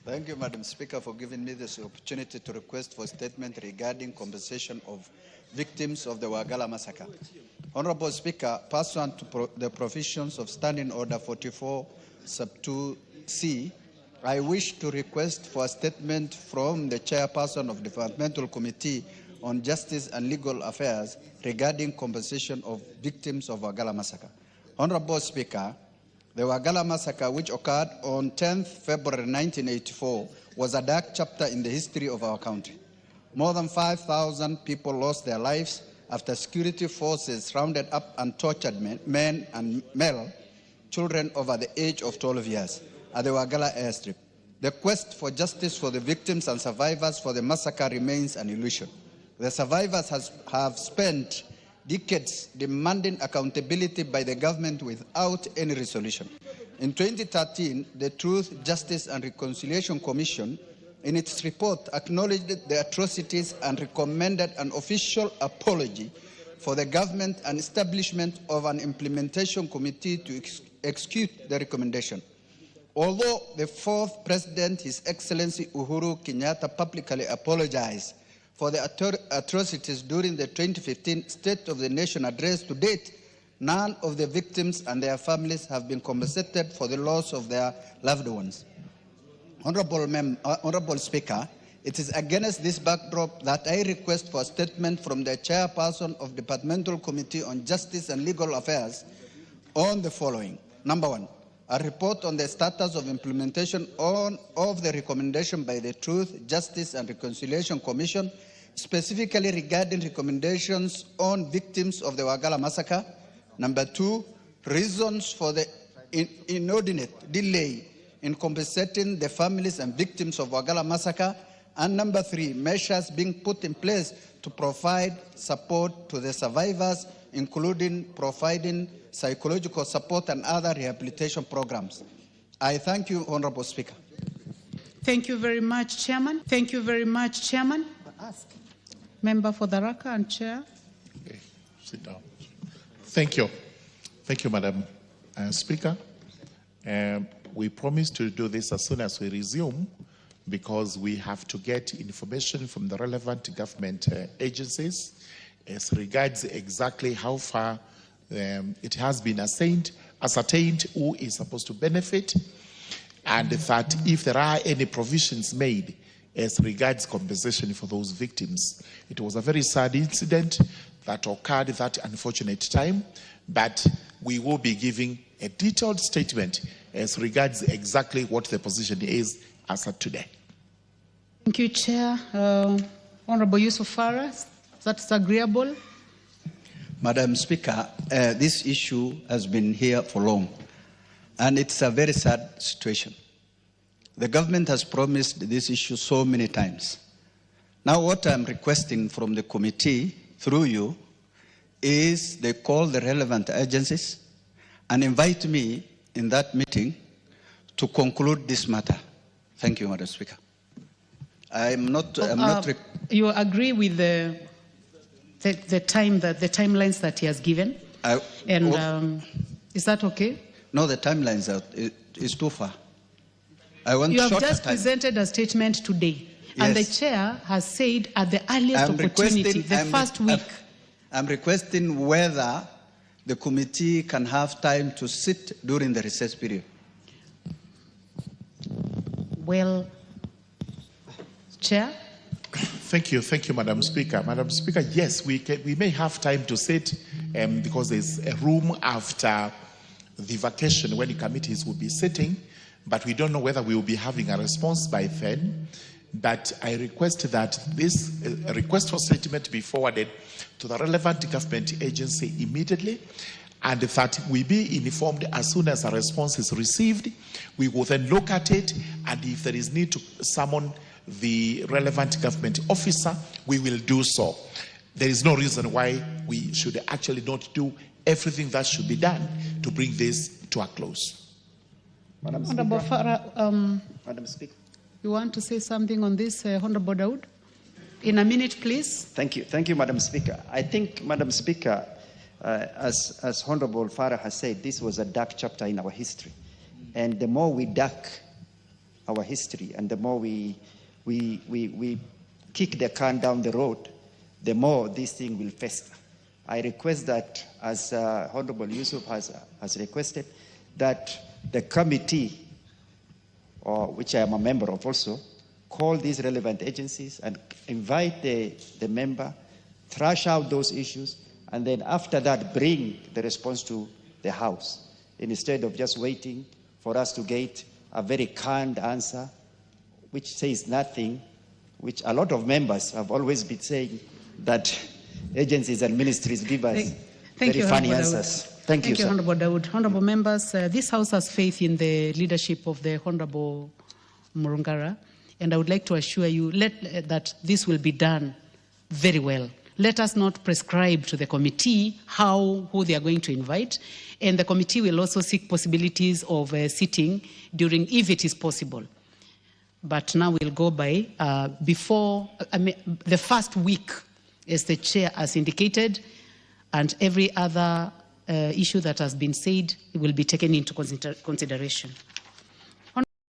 Thank you, Madam Speaker, for giving me this opportunity to request for a statement regarding compensation of victims of the Wagalla massacre. Honorable Speaker, pursuant to the provisions of Standing Order 44, Sub 2C, I wish to request for a statement from the Chairperson of the Departmental Committee on Justice and Legal Affairs regarding compensation of victims of Wagalla massacre. Honorable Speaker, the Wagalla massacre, which occurred on 10th February 1984, was a dark chapter in the history of our country. More than 5,000 people lost their lives after security forces rounded up and tortured men and male children over the age of 12 years at the Wagalla airstrip. The quest for justice for the victims and survivors for the massacre remains an illusion. The survivors have spent decades demanding accountability by the government without any resolution. In 2013, the Truth, Justice and Reconciliation Commission, in its report, acknowledged the atrocities and recommended an official apology for the government and establishment of an implementation committee to execute the recommendation. Although the fourth President, His Excellency Uhuru Kenyatta, publicly apologized for the atrocities during the 2015 State of the Nation address, to date, none of the victims and their families have been compensated for the loss of their loved ones. Honorable Speaker, it is against this backdrop that I request for a statement from the Chairperson of Departmental Committee on Justice and Legal Affairs on the following. Number one, a report on the status of implementation of the recommendation by the Truth, Justice and Reconciliation Commission, specifically regarding recommendations on victims of the Wagalla massacre. Number two, reasons for the inordinate delay in compensating the families and victims of Wagalla massacre. And number three, measures being put in place to provide support to the survivors, including providing psychological support and other rehabilitation programs. I thank you, Honorable Speaker. Thank you very much, Chairman. Thank you very much, Chairman. Member for the Raka and Chair. Okay, sit down. Thank you. Thank you, Madam Speaker. We promise to do this as soon as we resume, because we have to get information from the relevant government agencies as regards exactly how far it has been ascertained who is supposed to benefit, and that if there are any provisions made as regards compensation for those victims. It was a very sad incident that occurred at that unfortunate time, but we will be giving a detailed statement as regards exactly what the position is as of today. Thank you, Chair. Honorable Yussuf Farah, that's agreeable. Madam Speaker, this issue has been here for long, and it's a very sad situation. The government has promised this issue so many times. Now what I'm requesting from the committee, through you, is they call the relevant agencies and invite me in that meeting to conclude this matter. Thank you, Madam Speaker. You agree with the timelines that he has given? Is that okay? No, the timelines is too far. You have just presented a statement today, yes, and the chair has said at the earliest opportunity, the first week. I'm requesting whether the committee can have time to sit during the recess period. Well, Chair? Thank you, Madam Speaker. Madam Speaker, yes, we may have time to sit because there's a room after the vacation when the committees will be sitting, but we don't know whether we will be having a response by then. But I request that this request for statement be forwarded to the relevant government agency immediately, and that we be informed as soon as a response is received. We will then look at it, and if there is need to summon the relevant government officer, we will do so. There is no reason why we should actually not do everything that should be done to bring this to a close. Madam Speaker. Madam Speaker. You want to say something on this, Honorable Daud? In a minute, please. Thank you, Madam Speaker. I think, Madam Speaker, as Honorable Farah has said, this was a dark chapter in our history. And the more we dark our history, and the more we kick the can down the road, the more this thing will fester. I request that, as Honorable Yussuf has requested, that the committee, which I am a member of also, call these relevant agencies and invite the member, thrash out those issues, and then after that bring the response to the House, instead of just waiting for us to get a very canned answer which says nothing, which a lot of members have always been saying that agencies and ministries give us very funny answers. Thank you, sir. Honorable Dawood. Honorable members, this House has faith in the leadership of the Honorable Murungara, and I would like to assure you that this will be done very well. Let us not prescribe to the committee who they are going to invite, and the committee will also seek possibilities of sitting during, if it is possible. But now we'll go by the first week, as the chair has indicated, and every other issue that has been said will be taken into consideration.